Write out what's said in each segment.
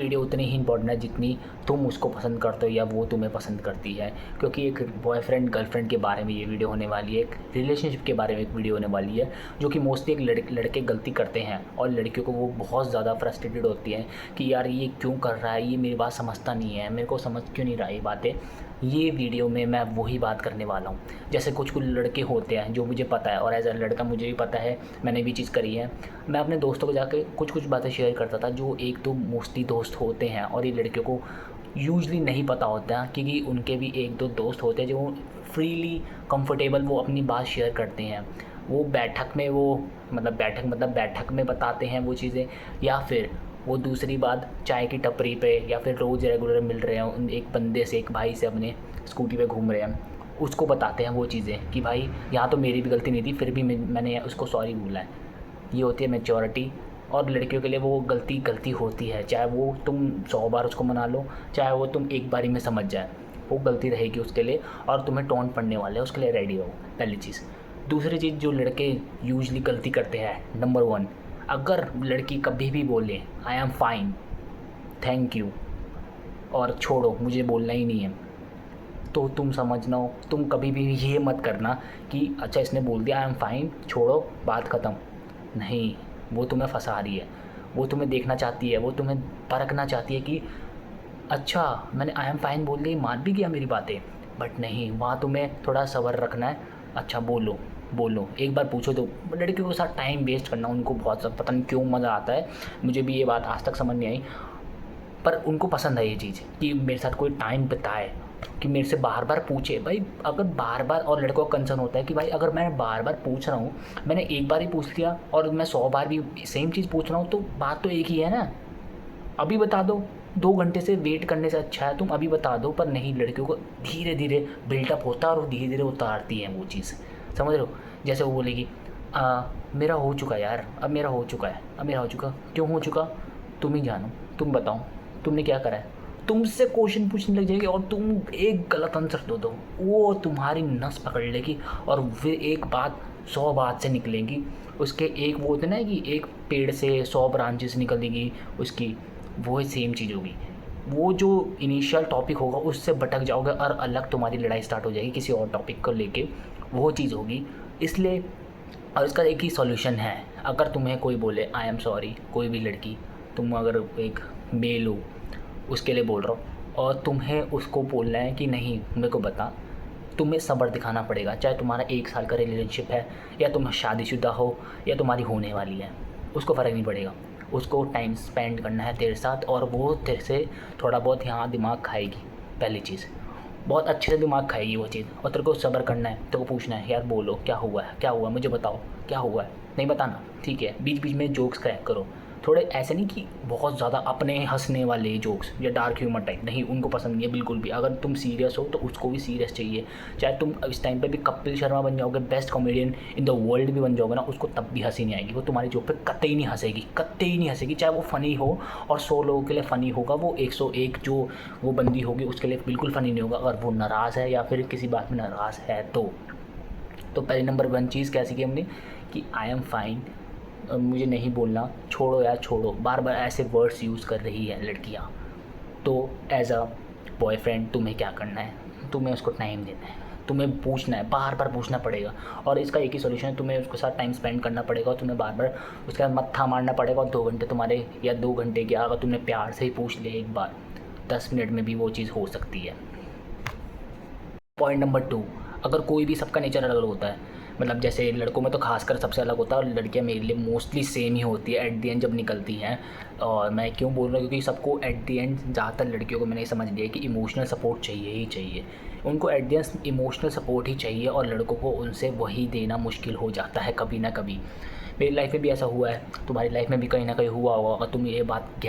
Video उतनी ही important है जितनी तुम उसको पसंद करते हो या वो तुम्हें पसंद करती है, क्योंकि एक बॉयफ्रेंड गर्लफ्रेंड के बारे में ये वीडियो होने वाली है, एक रिलेशनशिप के बारे में एक वीडियो होने वाली है, जो कि मोस्टली एक लड़के गलती करते हैं और लड़कियों को वो बहुत ज़्यादा फ्रस्ट्रेटेड होती हैं कि यार ये क्यों कर रहा है, ये मेरी बात समझता नहीं है, मेरे को समझ क्यों नहीं रहा ये बातें। ये वीडियो में मैं वही बात करने वाला हूँ। जैसे कुछ कुछ लड़के होते हैं जो मुझे पता है, और एज अ लड़का मुझे भी पता है, मैंने भी चीज़ करी है। मैं अपने दोस्तों को जाके कुछ कुछ बातें शेयर करता था जो एक तो मोस्टली दोस्त होते हैं और ये लड़कियों को यूजली नहीं पता होता, क्योंकि उनके भी एक दो दोस्त होते हैं जो फ्रीली कंफर्टेबल वो अपनी बात शेयर करते हैं। वो बैठक में वो बैठक में बताते हैं वो चीज़ें, या फिर वो दूसरी बात चाय की टपरी पे, या फिर रोज़ रेगुलर मिल रहे हैं उन एक बंदे से, एक भाई से अपने स्कूटी पे घूम रहे हैं, उसको बताते हैं वो चीज़ें कि भाई यहाँ तो मेरी भी गलती नहीं थी, फिर भी मैंने उसको सॉरी बोला है। ये होती है मैच्योरिटी। और लड़कियों के लिए वो गलती होती है, चाहे वो तुम 100 बार उसको मना लो, चाहे वो तुम एक बारी में समझ जाए, वो गलती रहेगी उसके लिए और तुम्हें टोंट पड़ने वाले हैं, उसके लिए रेडी हो। पहली चीज़। दूसरी चीज़ जो लड़के यूजली गलती करते हैं, नंबर 1, अगर लड़की कभी भी बोले I am fine, thank you और छोड़ो मुझे बोलना ही नहीं है, तो तुम समझना हो, तुम कभी भी ये मत करना कि अच्छा इसने बोल दिया आई एम फाइन, छोड़ो बात ख़त्म। नहीं, वो तुम्हें फंसा रही है, वो तुम्हें देखना चाहती है, वो तुम्हें परखना चाहती है कि अच्छा मैंने आई एम फाइन बोल दी, मान भी गया मेरी बातें। बट नहीं, वहाँ तुम्हें थोड़ा सब्र रखना है। अच्छा बोलो बोलो, एक बार पूछो तो। लड़कियों के साथ टाइम वेस्ट करना उनको बहुत पता नहीं क्यों मज़ा आता है, मुझे भी ये बात आज तक समझ नहीं आई, पर उनको पसंद है ये चीज़ कि मेरे साथ कोई टाइम बिताए, कि मेरे से बार बार पूछे। भाई अगर बार बार, और लड़कों को कंसर्न होता है कि भाई अगर मैं बार बार पूछ रहा हूँ, मैंने एक बार ही पूछ लिया और मैं 100 बार भी सेम चीज़ पूछ रहा हूँ, तो बात तो एक ही है ना, अभी बता दो। 2 घंटे से वेट करने से अच्छा है तुम अभी बता दो। पर नहीं, लड़कियों को धीरे धीरे बिल्डअप होता है और धीरे धीरे उतारती हैं वो चीज़, समझ रहे हो। जैसे वो बोलेगी मेरा हो चुका यार, अब मेरा हो चुका है, अब मेरा हो चुका, क्यों हो चुका, तुम ही जानो, तुम बताओ तुमने क्या करा है। तुमसे क्वेश्चन पूछने लग जाएगी और तुम एक गलत आंसर दो, वो तुम्हारी नस पकड़ लेगी और फिर एक बात 100 बात से निकलेंगी। उसके एक वो होते ना कि एक पेड़ से 100 ब्रांचेस निकलेगी उसकी, वो सेम चीज़ होगी। वो जो इनिशियल टॉपिक होगा उससे भटक जाओगे और अलग तुम्हारी लड़ाई स्टार्ट हो जाएगी किसी और टॉपिक को लेके, वो चीज़ होगी। इसलिए और इसका एक ही सॉल्यूशन है, अगर तुम्हें कोई बोले आई एम सॉरी, कोई भी लड़की, तुम अगर एक मेल हो उसके लिए बोल रहा हो और तुम्हें उसको बोलना है कि नहीं मेरे को बता, तुम्हें सब्र दिखाना पड़ेगा। चाहे तुम्हारा 1 साल का रिलेशनशिप है या तुम शादीशुदा हो या तुम्हारी होने वाली है, उसको फ़र्क नहीं पड़ेगा। उसको टाइम स्पेंड करना है तेरे साथ और वो तेरे से थोड़ा बहुत यहाँ दिमाग खाएगी। पहली चीज़, बहुत अच्छे से दिमाग खाएगी वो चीज़, और तेरे को सब्र करना है, तेरे को पूछना है यार बोलो क्या हुआ है, क्या हुआ मुझे बताओ, क्या हुआ है, नहीं बताना ठीक है। बीच बीच में जोक्स क्रैक करो, थोड़े ऐसे नहीं कि बहुत ज़्यादा अपने हंसने वाले जोक्स या डार्क ह्यूमर टाइप, नहीं उनको पसंद नहीं है बिल्कुल भी। अगर तुम सीरियस हो तो उसको भी सीरियस चाहिए। चाहे तुम इस टाइम पे भी कपिल शर्मा बन जाओगे, best comedian in the world भी बन जाओगे ना, उसको तब भी हंसी नहीं आएगी, वो तुम्हारी जोक पे कतई नहीं हंसेगी, कतई नहीं हंसेगी। चाहे वो फ़नी हो और 100 लोगों के लिए फ़नी होगा, वो 101 जो वो बंदी होगी उसके लिए बिल्कुल फ़नी नहीं होगा। अगर वो नाराज़ है या फिर किसी बात में नाराज़ है तो पहले नंबर 1 चीज़ क्या सीखी हमने कि आई एम फाइन, मुझे नहीं बोलना, छोड़ो यार छोड़ो, बार बार ऐसे वर्ड्स यूज़ कर रही है लड़कियाँ। तो एज अ बॉयफ्रेंड तुम्हें क्या करना है, तुम्हें उसको टाइम देना है, तुम्हें पूछना है, बार बार पूछना पड़ेगा। और इसका एक ही सॉल्यूशन है, तुम्हें उसके साथ टाइम स्पेंड करना पड़ेगा और तुम्हें बार बार उसके साथ मत्था मारना पड़ेगा। और 2 घंटे तुम्हारे, या 2 घंटे क्या, अगर तुमने प्यार से ही पूछ लिया एक बार, 10 मिनट में भी वो चीज़ हो सकती है। पॉइंट नंबर 2, अगर कोई भी, सबका नेचर अलग अलग होता है, मतलब जैसे लड़कों में तो खासकर सबसे अलग होता है और लड़कियां मेरे लिए मोस्टली सेम ही होती है एट द एंड जब निकलती हैं। और मैं क्यों बोल रहा हूँ, क्योंकि सबको एट द एंड, ज़्यादातर लड़कियों को मैंने समझ लिया कि इमोशनल सपोर्ट चाहिए ही चाहिए, उनको at the end emotional support ही चाहिए, और लड़कों को उनसे वही देना मुश्किल हो जाता है कभी ना कभी। मेरी लाइफ में भी ऐसा हुआ है, तुम्हारी लाइफ में भी कहीं ना कहीं हुआ होगा। अगर तुम ये बात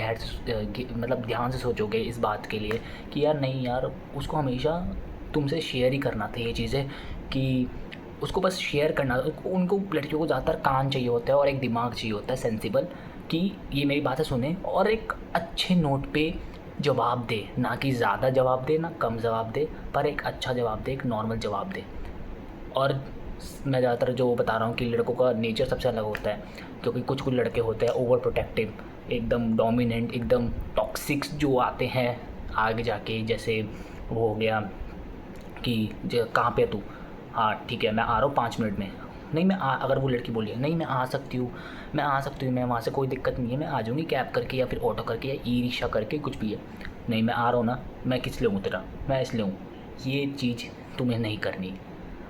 मतलब ध्यान से सोचोगे इस बात के लिए कि यार नहीं यार, उसको हमेशा तुमसे शेयर ही करना था ये चीज़ें, कि उसको बस शेयर करना। उनको लड़कियों को ज़्यादातर कान चाहिए होता है और एक दिमाग चाहिए होता है सेंसिबल, कि ये मेरी बातें सुने और एक अच्छे नोट पे जवाब दे, ना कि ज़्यादा जवाब दे ना कम जवाब दे, पर एक अच्छा जवाब दे, एक नॉर्मल जवाब दे। और मैं ज़्यादातर जो बता रहा हूँ कि लड़कों का नेचर सबसे अलग होता है, क्योंकि कुछ कुछ लड़के होते हैं ओवर प्रोटेक्टिव, एकदम डोमिनेंट, एकदम टॉक्सिक्स जो आते हैं आगे जाके, जैसे वो हो गया कि कहाँ पे है तू, हाँ ठीक है मैं आ रहा हूँ 5 मिनट में, नहीं अगर वो लड़की बोली नहीं मैं आ सकती हूँ, मैं वहाँ से कोई दिक्कत नहीं है, मैं आ जाऊँगी कैब करके या फिर ऑटो करके या ई रिक्शा करके, कुछ भी है, नहीं मैं आ रहा हूँ ना, मैं किस लिए हूँ तेरा, मैं इसलिए हूँ, ये चीज़ तुम्हें नहीं करनी।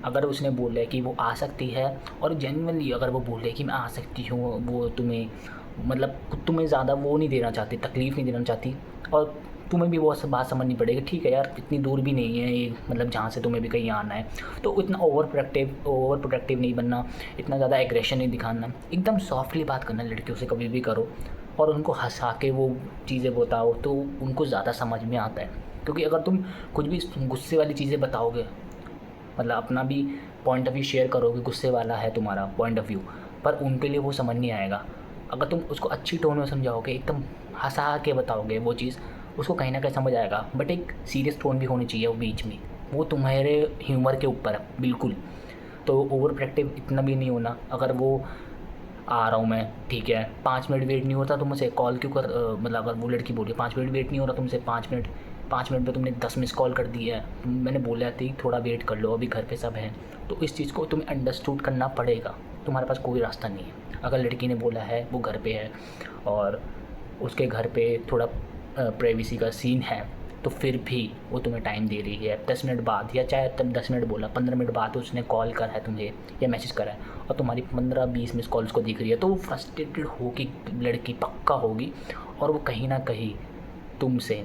अगर उसने बोला है कि वो आ सकती है और जेन्युइनली अगर वो बोले कि मैं आ सकती हूँ, वो तुम्हें मतलब तुम्हें ज़्यादा वो नहीं देना चाहती, तकलीफ़ नहीं देना चाहती, और तुम्हें भी वो बात समझनी पड़ेगी, ठीक है यार इतनी दूर भी नहीं है ये, मतलब जहाँ से तुम्हें भी कहीं आना है, तो इतना ओवर प्रोटेक्टिव नहीं बनना, इतना ज़्यादा एग्रेशन नहीं दिखाना, एकदम सॉफ्टली बात करना लड़कियों से कभी भी करो, और उनको हंसा के वो चीज़ें बताओ तो उनको ज़्यादा समझ में आता है। क्योंकि अगर तुम कुछ भी गुस्से वाली चीज़ें बताओगे, मतलब अपना भी पॉइंट ऑफ व्यू शेयर करोगे, गुस्से वाला है तुम्हारा पॉइंट ऑफ व्यू, पर उनके लिए वो समझ नहीं आएगा। अगर तुम उसको अच्छी टोन में समझाओगे, एकदम हँसा के बताओगे वो चीज़, उसको कहीं ना कहीं समझ आएगा, बट एक सीरियस टोन भी होनी चाहिए वो बीच में, वो तुम्हारे ह्यूमर के ऊपर है बिल्कुल। तो ओवर प्रोटेक्टिव इतना भी नहीं होना। अगर वो आ रहा हूँ मैं, ठीक है 5 मिनट वेट नहीं होता तो मुझसे कॉल क्यों कर, मतलब अगर वो लड़की बोली 5 मिनट वेट नहीं हो रहा तुमसे, 5 मिनट पे तुमने 10 मिस कॉल कर दी है, मैंने बोला थी थोड़ा वेट कर लो अभी घर पे सब हैं, तो इस चीज़ को तुम्हें अंडरस्टूड करना पड़ेगा, तुम्हारे पास कोई रास्ता नहीं है। अगर लड़की ने बोला है वो घर पे है और उसके घर पे थोड़ा प्राइवेसी का सीन है, तो फिर भी वो तुम्हें टाइम दे रही है 10 मिनट बाद, या चाहे तुम 10 मिनट बोला 15 मिनट बाद उसने कॉल करा है तुम्हें या मैसेज करा है, और तुम्हारी 15-20 मिस कॉल्स को दिख रही है, तो वो फ्रस्ट्रेटेड होगी लड़की, पक्का होगी, और वो कहीं ना कहीं तुमसे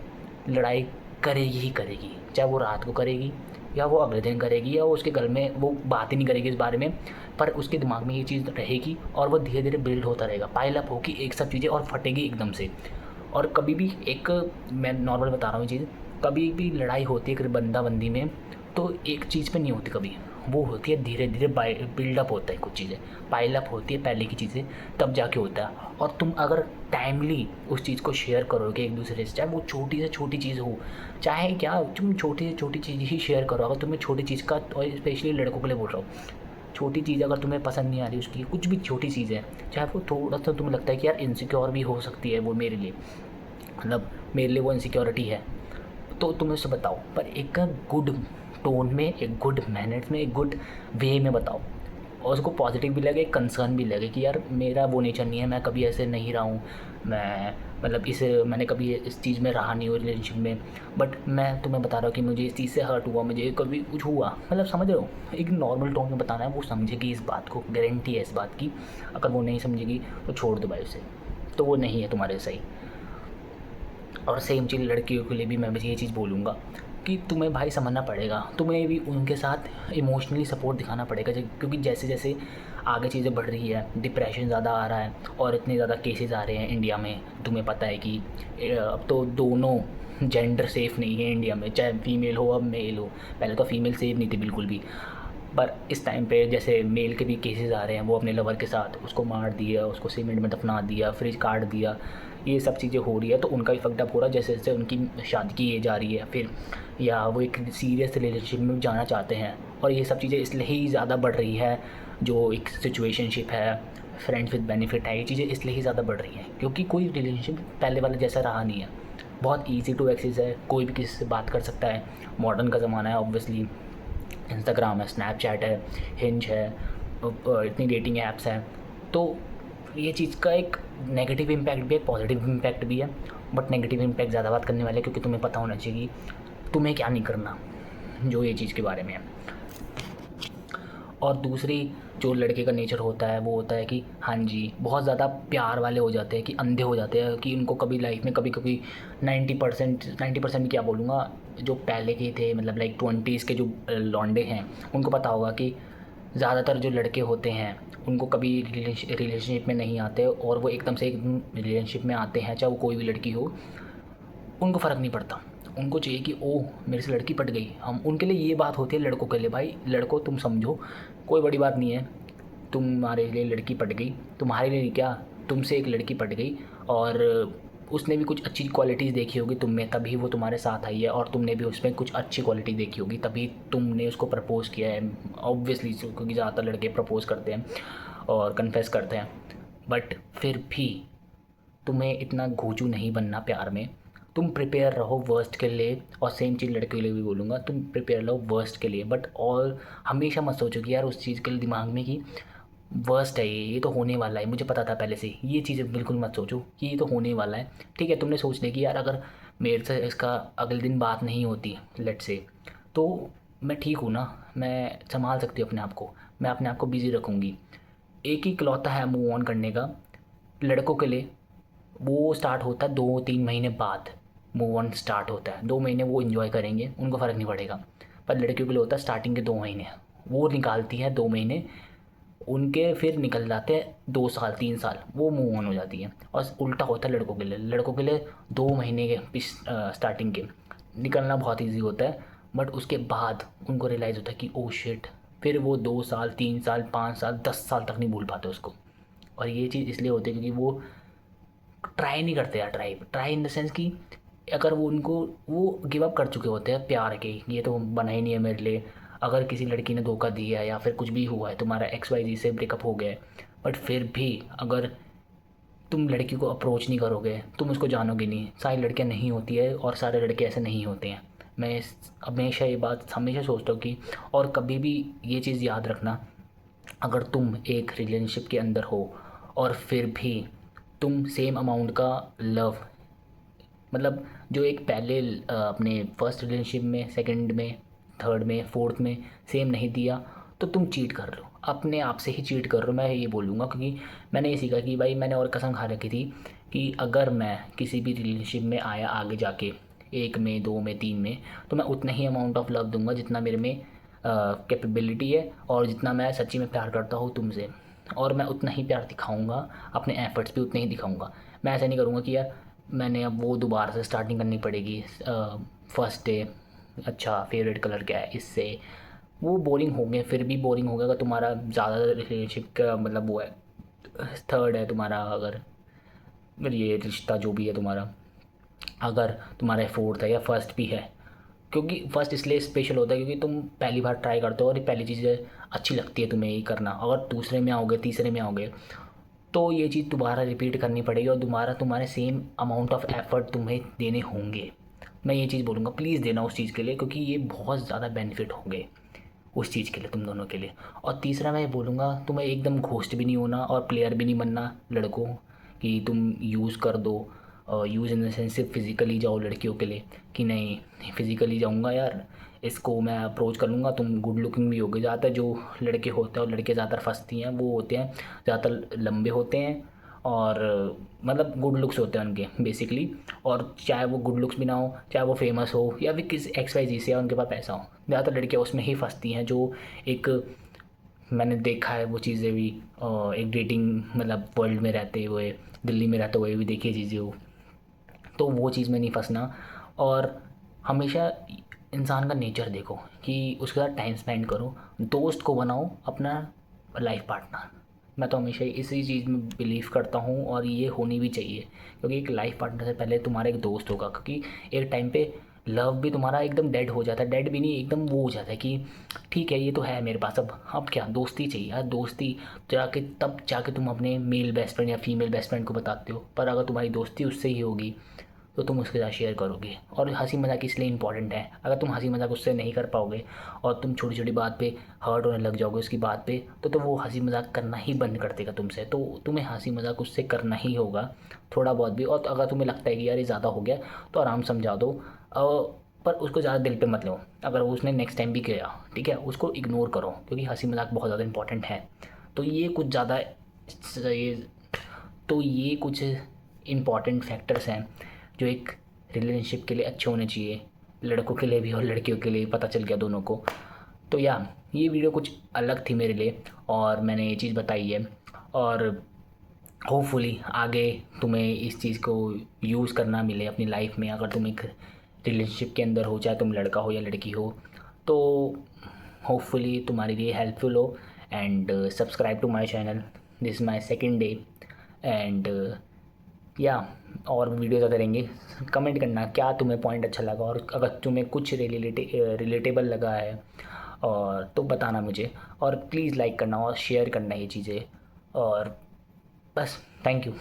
लड़ाई करेगी ही करेगी, चाहे वो रात को करेगी या वो अगले दिन करेगी, या वो उसके घर में वो बात ही नहीं करेगी इस बारे में, पर उसके दिमाग में ये चीज़ रहेगी और वो धीरे धीरे बिल्ड होता रहेगा, पाइल अप होगी एक सब चीज़ें और फटेगी एकदम से। और कभी भी एक, मैं नॉर्मल बता रहा हूँ चीज़, कभी भी लड़ाई होती है बंदा बंदी में तो एक चीज़ पे नहीं होती कभी, वो होती है धीरे धीरे बिल्डअप होता है, कुछ चीज़ें पाइल अप होती है पहले की चीज़ें, तब जाके होता है। और तुम अगर टाइमली उस चीज़ को शेयर करोगे एक दूसरे से, चाहे वो छोटी से छोटी चीज़ हो, चाहे क्या, तुम छोटी से छोटी चीज़ ही शेयर करो। अगर तुम्हें छोटी चीज़ का, और स्पेशली लड़कों के लिए बोल रहा हूँ, छोटी चीज़ अगर तुम्हें पसंद नहीं आ रही उसकी, कुछ भी छोटी चीज़ है, चाहे वो थोड़ा सा तुम्हें लगता है कि यार इनसिक्योर भी हो सकती है वो मेरे लिए, मतलब मेरे लिए वो इनसिक्योरिटी है, तो तुम उसे बताओ, पर एक गुड टोन में, एक गुड मैनर्स में, एक गुड वे में बताओ, और उसको पॉजिटिव भी लगे, कंसर्न भी लगे कि यार मेरा वो नेचर नहीं है, मैं कभी ऐसे नहीं रहा हूँ, मैं मतलब मैंने कभी इस चीज़ में रहा नहीं हूँ रिलेशनशिप में, बट मैं तुम्हें बता रहा हूँ कि मुझे इस चीज़ से हर्ट हुआ, मुझे कभी कुछ हुआ, मतलब समझ रहे हो, एक नॉर्मल टोन में बताना है, वो समझेगी इस बात को, गारंटी है इस बात की। अगर वो नहीं समझेगी तो छोड़ दो भाई उसे, तो वो नहीं है तुम्हारे सही। और सेम चीज़ लड़कियों के लिए भी मैं बस ये चीज़ बोलूँगा कि तुम्हें भाई समझना पड़ेगा, तुम्हें भी उनके साथ इमोशनली सपोर्ट दिखाना पड़ेगा, क्योंकि जैसे जैसे आगे चीज़ें बढ़ रही है, डिप्रेशन ज़्यादा आ रहा है और इतने ज़्यादा केसेस आ रहे हैं इंडिया में, तुम्हें पता है कि अब तो दोनों जेंडर सेफ़ नहीं है इंडिया में, चाहे फीमेल हो अब मेल हो, पहले तो फीमेल सेफ नहीं थी बिल्कुल भी, पर इस टाइम पे जैसे मेल के भी केसेस आ रहे हैं, वो अपने लवर के साथ उसको मार दिया, उसको सीमेंट में दफना दिया, फ्रिज काट दिया, ये सब चीज़ें हो रही है, तो उनका इफेक्ट अब हो रहा है, जैसे जैसे उनकी शादी की एज आ रही है फिर, या वो एक सीरियस रिलेशनशिप में जाना चाहते हैं, और ये सब चीज़ें इसलिए ही ज़्यादा बढ़ रही है, जो एक सिचुएशनशिप है, फ्रेंड्स विद बेनिफिट है, ये चीज़ें इसलिए ही ज़्यादा बढ़ रही हैं क्योंकि कोई रिलेशनशिप पहले वाला जैसा रहा नहीं है, बहुत ईजी टू एक्सेस है, कोई भी किसी से बात कर सकता है, मॉडर्न का ज़माना है ऑब्वियसली, इंस्टाग्राम है, स्नैपचैट है, हिंज है, इतनी डेटिंग ऐप्स हैं, तो ये चीज़ का एक नेगेटिव इम्पैक्ट भी है, पॉजिटिव इम्पैक्ट भी है, बट नेगेटिव इम्पैक्ट ज़्यादा बात करने वाले, क्योंकि तुम्हें पता होना चाहिए कि तुम्हें क्या नहीं करना, जो ये चीज़ के बारे में है। और दूसरी जो लड़के का नेचर होता है वो होता है कि हाँ जी, बहुत ज़्यादा प्यार वाले हो जाते हैं, कि अंधे हो जाते हैं, कि उनको कभी लाइफ में कभी कभी 90% क्या बोलूँगा, जो पहले के थे, मतलब लाइक 20s के जो लौंडे हैं, उनको पता होगा कि ज़्यादातर जो लड़के होते हैं उनको कभी रिलेशनशिप में नहीं आते, और वो एकदम से एक रिलेशनशिप में आते हैं, चाहे वो कोई भी लड़की हो, उनको फ़र्क नहीं पड़ता, उनको चाहिए कि ओह मेरे से लड़की पट गई, हम उनके लिए ये बात होती है। लड़कों के लिए भाई, लड़कों तुम समझो कोई बड़ी बात नहीं है, तुम्हारे लिए लड़की पट गई, तुम्हारे लिए क्या, तुमसे एक लड़की पट गई, और उसने भी कुछ अच्छी क्वालिटीज़ देखी होगी तुम में, तभी वो तुम्हारे साथ आई है, और तुमने भी उसमें कुछ अच्छी क्वालिटी देखी होगी, तभी तुमने उसको प्रपोज़ किया है ऑब्वियसली, क्योंकि ज़्यादातर लड़के प्रपोज़ करते हैं और कन्फेस करते हैं, बट फिर भी तुम्हें इतना घोंचू नहीं बनना प्यार में। तुम प्रिपेयर रहो वर्स्ट के लिए, और सेम चीज़ लड़के के लिए भी बोलूँगा, तुम प्रिपेयर रहो वर्स्ट के लिए, बट और हमेशा मत सोचो कि यार उस चीज़ के लिए दिमाग में कि वर्स्ट है ये तो होने वाला है, मुझे पता था पहले से। ये चीज़ें बिल्कुल मत सोचो कि ये तो होने वाला है। ठीक है, तुमने सोच लिया कि यार अगर मेरे से इसका अगले दिन बात नहीं होती लेट्स से, तो मैं ठीक हूँ ना, मैं संभाल सकती हूँ अपने आप को, मैं अपने आप को बिज़ी रखूँगी। एक ही इकलौता है मूव ऑन करने का लड़कों के लिए, वो स्टार्ट होता है 2-3 महीने बाद। मूव ऑन स्टार्ट होता है 2 महीने वो इन्जॉय करेंगे, उनको फ़र्क नहीं पड़ेगा। पर लड़कियों के लिए होता है स्टार्टिंग के 2 महीने, वो निकालती है 2 महीने, उनके फिर निकल जाते हैं 2 साल 3 साल, वो मूव ऑन हो जाती है। और उल्टा होता है लड़कों के लिए, लड़कों के लिए 2 महीने के स्टार्टिंग के निकलना बहुत ईजी होता है, बट उसके बाद उनको रियलाइज़ होता है कि ओ शिट, फिर वो 2 साल 3 साल 5 साल 10 साल तक नहीं भूल पाते उसको। और ये चीज़ इसलिए होती है क्योंकि वो ट्राई नहीं करते यार, ट्राई इन द सेंस कि अगर वो उनको वो गिव अप कर चुके होते हैं प्यार के, ये तो बना ही नहीं है मेरे लिए। अगर किसी लड़की ने धोखा दिया है या फिर कुछ भी हुआ है, तुम्हारा XYZ से ब्रेकअप हो गया है, बट फिर भी अगर तुम लड़की को अप्रोच नहीं करोगे, तुम उसको जानोगे नहीं। सारी लड़कियां नहीं होती है और सारे लड़के ऐसे नहीं होते हैं। मैं हमेशा ये बात हमेशा सोचता हूँ कि, और कभी भी ये चीज़ याद रखना, अगर तुम एक रिलेशनशिप के अंदर हो और फिर भी तुम सेम अमाउंट का लव, मतलब जो एक पहले अपने फर्स्ट रिलेशनशिप में, सेकंड में, थर्ड में, फोर्थ में सेम नहीं दिया, तो तुम चीट कर रहे हो, अपने आप से ही चीट कर रहे हो। मैं ये बोलूँगा क्योंकि मैंने ये सीखा कि भाई मैंने और कसम खा रखी थी कि अगर मैं किसी भी रिलेशनशिप में आया आगे जाके, 1 में 2 में 3 में, तो मैं उतना ही अमाउंट ऑफ लव दूंगा जितना मेरे में कैपेबिलिटी है और जितना मैं सच्ची में प्यार करता हूँ तुमसे। और मैं उतना ही प्यार दिखाऊंगा, अपने एफर्ट्स भी उतने ही दिखाऊंगा। मैं ऐसा नहीं करूँगा कि यार मैंने अब वो दोबारा से स्टार्टिंग करनी पड़ेगी फर्स्ट डे, अच्छा फेवरेट कलर क्या है, इससे वो बोरिंग हो गए। फिर भी बोरिंग हो गया अगर तुम्हारा ज़्यादा रिलेशनशिप का मतलब वो है, थर्ड है तुम्हारा, अगर ये रिश्ता जो भी है तुम्हारा, अगर तुम्हारा फोर्थ है या फर्स्ट भी है। क्योंकि फर्स्ट इसलिए स्पेशल होता है क्योंकि तुम पहली बार ट्राई करते हो और ये पहली चीज़ अच्छी लगती है तुम्हें ये करना। अगर दूसरे में आओगे, तीसरे में आओगे, तो ये चीज़ दोबारा रिपीट करनी पड़ेगी और दोबारा तुम्हारे सेम अमाउंट ऑफ एफर्ट तुम्हें देने होंगे। मैं ये चीज़ बोलूँगा, प्लीज़ देना उस चीज़ के लिए, क्योंकि ये बहुत ज़्यादा बेनिफिट होंगे उस चीज़ के लिए तुम दोनों के लिए। और तीसरा मैं ये बोलूँगा, तुम्हें एकदम घोस्ट भी नहीं होना और प्लेयर भी नहीं बनना लड़कों, कि तुम यूज़ कर दो, यूज़ इन द सेंस सिर्फ फिज़िकली जाओ लड़कियों के लिए, कि नहीं फिज़िकली जाऊँगा यार, इसको मैं अप्रोच कर लूँगा, तुम गुड लुकिंग भी होगे। ज़्यादातर जो लड़के होते हैं और लड़के ज़्यादातर फंसती हैं वो होते हैं ज़्यादातर लंबे होते हैं और मतलब गुड लुक्स होते हैं उनके बेसिकली। और चाहे वो गुड लुक्स भी ना हो, चाहे वो फेमस हो या फिर किस XYZ से या उनके पास पैसा हो, ज़्यादातर लड़कियाँ उसमें ही फंसती हैं। जो एक मैंने देखा है वो चीज़ें भी, एक डेटिंग मतलब वर्ल्ड में रहते हुए, दिल्ली में रहते हुए भी देखी चीज़ें हो, तो वो चीज़ में नहीं फंसना। और हमेशा इंसान का नेचर देखो कि उसके साथ टाइम स्पेंड करो, दोस्त को बनाओ अपना लाइफ पार्टनर। मैं तो हमेशा इसी चीज़ में बिलीव करता हूँ और ये होनी भी चाहिए, क्योंकि एक लाइफ पार्टनर से पहले तुम्हारा एक दोस्त होगा। क्योंकि एक टाइम पे लव भी तुम्हारा एकदम डेड हो जाता है, डेड भी नहीं, एकदम वो हो जाता है कि ठीक है ये तो है मेरे पास, अब क्या दोस्ती चाहिए यार, दोस्ती जाके तब जाके तुम अपने मेल बेस्ट फ्रेंड या फीमेल बेस्ट फ्रेंड को बताते हो। पर अगर तुम्हारी दोस्ती उससे ही होगी तो तुम उसके साथ शेयर करोगे। और हंसी मजाक इसलिए इंपॉर्टेंट है, अगर तुम हंसी मजाक उससे नहीं कर पाओगे और तुम छोटी छोटी बात पे हर्ट होने लग जाओगे उसकी बात पे, तो वो हंसी मजाक करना ही बंद कर देगा तुमसे। तो तुम्हें हंसी मजाक उससे करना ही होगा थोड़ा बहुत भी। और अगर तुम्हें लगता है कि यार ये ज़्यादा हो गया तो आराम समझा दो, पर उसको ज़्यादा दिल पे मत लो। अगर उसने नेक्स्ट टाइम भी किया ठीक है, उसको इग्नोर करो, क्योंकि हंसी मजाक बहुत ज़्यादा इंपॉर्टेंट है। तो ये कुछ ज़्यादा ये तो ये कुछ इम्पॉर्टेंट फैक्टर्स हैं जो एक रिलेशनशिप के लिए अच्छे होने चाहिए, लड़कों के लिए भी और लड़कियों के लिए। पता चल गया दोनों को। तो या ये वीडियो कुछ अलग थी मेरे लिए और मैंने ये चीज़ बताई है, और होपफुली आगे तुम्हें इस चीज़ को यूज़ करना मिले अपनी लाइफ में। अगर तुम एक रिलेशनशिप के अंदर हो, चाहे तुम लड़का हो या लड़की हो, तो होपफुली तुम्हारे लिए हेल्पफुल हो। And subscribe to my channel, this is my second day. And या और वीडियोज़ आते रहेंगे। कमेंट करना क्या तुम्हें पॉइंट अच्छा लगा, और अगर तुम्हें कुछ रिलेटेबल लगा है और तो बताना मुझे। और प्लीज़ लाइक करना और शेयर करना ये चीज़ें। और बस थैंक यू।